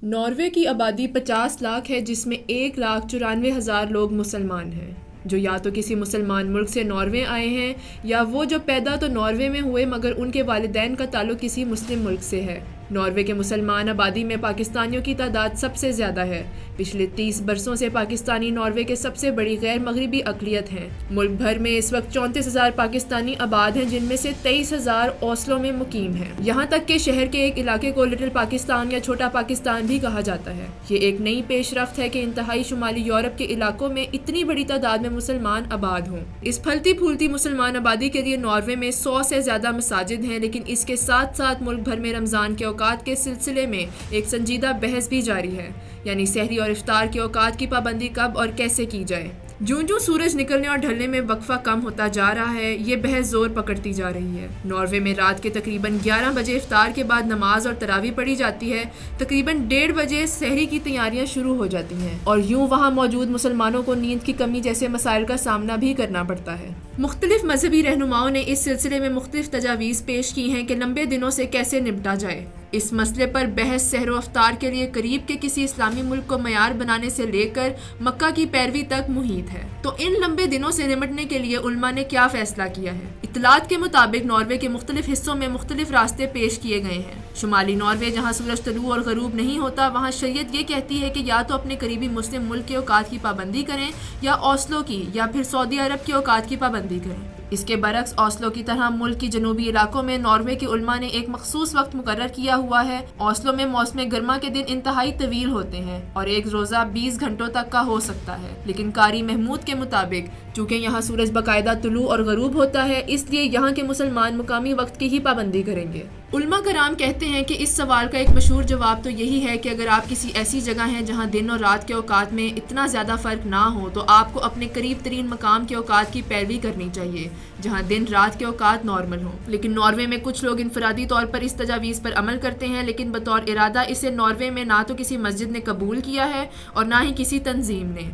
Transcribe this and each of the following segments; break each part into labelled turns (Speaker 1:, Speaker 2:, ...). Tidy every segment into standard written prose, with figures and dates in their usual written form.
Speaker 1: Norway کی آبادی 50 لاکھ ہے، جس میں 1,94,000 لوگ مسلمان ہیں، جو یا تو کسی مسلمان ملک سے ناروے آئے ہیں یا وہ جو پیدا تو ناروے میں ہوئے مگر ان کے والدین کا تعلق کسی مسلم ملک سے ہے۔ ناروے کے مسلمان آبادی میں پاکستانیوں کی تعداد سب سے زیادہ ہے۔ پچھلے 30 برسوں سے پاکستانی ناروے کے سب سے بڑی غیر مغربی اقلیت ہیں۔ ملک بھر میں اس وقت 34,000 پاکستانی آباد ہیں، جن میں سے 23,000 اوسلو میں مقیم ہیں۔ یہاں تک کہ شہر کے ایک علاقے کو لٹل پاکستان یا چھوٹا پاکستان بھی کہا جاتا ہے۔ یہ ایک نئی پیش رفت ہے کہ انتہائی شمالی یورپ کے علاقوں میں اتنی بڑی تعداد میں مسلمان آباد ہوں۔ اس پھلتی پھولتی مسلمان آبادی کے لیے ناروے میں 100 سے زیادہ مساجد ہیں، لیکن اس کے ساتھ ساتھ ملک بھر میں رمضان کے اوقات کے سلسلے میں ایک سنجیدہ بحث بھی جاری ہے، یعنی سحری اور افطار کے اوقات کی پابندی کب اور کیسے کی جائے۔ جوں سورج نکلنے اور ڈھلنے میں وقفہ کم ہوتا جا رہا ہے، یہ بحث زور پکڑتی جا رہی ہے۔ ناروے میں رات کے تقریباً 11 بجے افطار کے بعد نماز اور تراویح پڑھی جاتی ہے، تقریباً 1:30 بجے سحری کی تیاریاں شروع ہو جاتی ہیں، اور یوں وہاں موجود مسلمانوں کو نیند کی کمی جیسے مسائل کا سامنا بھی کرنا پڑتا ہے۔ مختلف مذہبی رہنماؤں نے اس سلسلے میں مختلف تجاویز پیش کی ہیں کہ لمبے دنوں سے کیسے نپٹا جائے۔ اس مسئلے پر بحث سحر و افطار کے لیے قریب کے کسی اسلامی ملک کو معیار بنانے سے لے کر مکہ کی پیروی تک محیط ہے۔ تو ان لمبے دنوں سے نمٹنے کے لیے علماء نے کیا فیصلہ کیا ہے؟ اطلاعات کے مطابق ناروے کے مختلف حصوں میں مختلف راستے پیش کیے گئے ہیں۔ شمالی ناروے، جہاں سورج طلوع اور غروب نہیں ہوتا، وہاں شریعت یہ کہتی ہے کہ یا تو اپنے قریبی مسلم ملک کے اوقات کی پابندی کریں یا اوسلو کی یا پھر سعودی عرب کے اوقات کی پابندی کریں۔ اس کے برعکس اوسلو کی طرح ملک کی جنوبی علاقوں میں ناروے کے علماء نے ایک مخصوص وقت مقرر کیا ہوا ہے۔ اوسلو میں موسم گرما کے دن انتہائی طویل ہوتے ہیں اور ایک روزہ 20 گھنٹوں تک کا ہو سکتا ہے، لیکن قاری محمود کے مطابق چونکہ یہاں سورج باقاعدہ طلوع اور غروب ہوتا ہے، اس لیے یہاں کے مسلمان مقامی وقت کی ہی پابندی کریں گے۔ علماء کرام کہتے ہیں کہ اس سوال کا ایک مشہور جواب تو یہی ہے کہ اگر آپ کسی ایسی جگہ ہیں جہاں دن اور رات کے اوقات میں اتنا زیادہ فرق نہ ہو تو آپ کو اپنے قریب ترین مقام کے اوقات کی پیروی کرنی چاہیے جہاں دن رات کے اوقات نارمل ہوں۔ لیکن ناروے میں کچھ لوگ انفرادی طور پر اس تجاویز پر عمل کرتے ہیں، لیکن بطور ارادہ اسے ناروے میں نہ تو کسی مسجد نے قبول کیا ہے اور نہ ہی کسی تنظیم نے۔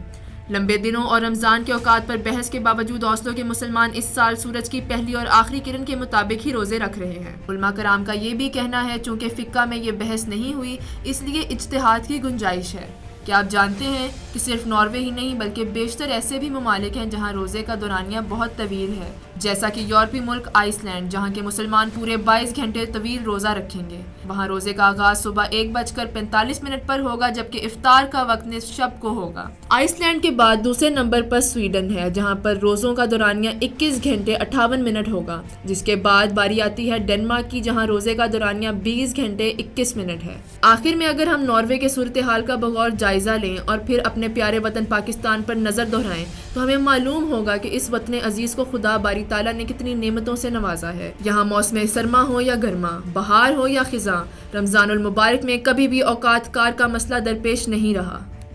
Speaker 1: لمبے دنوں اور رمضان کے اوقات پر بحث کے باوجود اوسلو کے مسلمان اس سال سورج کی پہلی اور آخری کرن کے مطابق ہی روزے رکھ رہے ہیں۔ علماء کرام کا یہ بھی کہنا ہے چونکہ فقہ میں یہ بحث نہیں ہوئی، اس لیے اجتہاد کی گنجائش ہے۔ کیا آپ جانتے ہیں کہ صرف ناروے ہی نہیں بلکہ بیشتر ایسے بھی ممالک ہیں جہاں روزے کا دورانیہ بہت طویل ہے، جیسا کہ یورپی ملک آئس لینڈ، جہاں کے مسلمان پورے 22 گھنٹے طویل روزہ رکھیں گے۔ وہاں روزے کا آغاز صبح 1:45 پر ہوگا، جبکہ افطار کا وقت نصف شب کو ہوگا۔ آئس لینڈ کے بعد دوسرے نمبر پر سویڈن ہے، جہاں پر روزوں کا دورانیہ 21 گھنٹے 58 منٹ ہوگا، جس کے بعد باری آتی ہے ڈنمارک کی، جہاں روزے کا دورانیہ 20 گھنٹے 21 منٹ ہے۔ آخر میں اگر ہم ناروے کے صورتحال کا بغور جائزہ لیں اور پھر اپنے پیارے وطن پاکستان پر نظر دہرائیں تو ہمیں معلوم ہوگا کہ اس وطن عزیز کو خدا باری تعالیٰ نے کتنی نعمتوں سے نوازا ہے۔ یہاں موسم سرما ہو یا گرما، بہار ہو یا خزاں، رمضان المبارک میں کبھی بھی اوقات کار کا مسئلہ درپیش نہیں رہا۔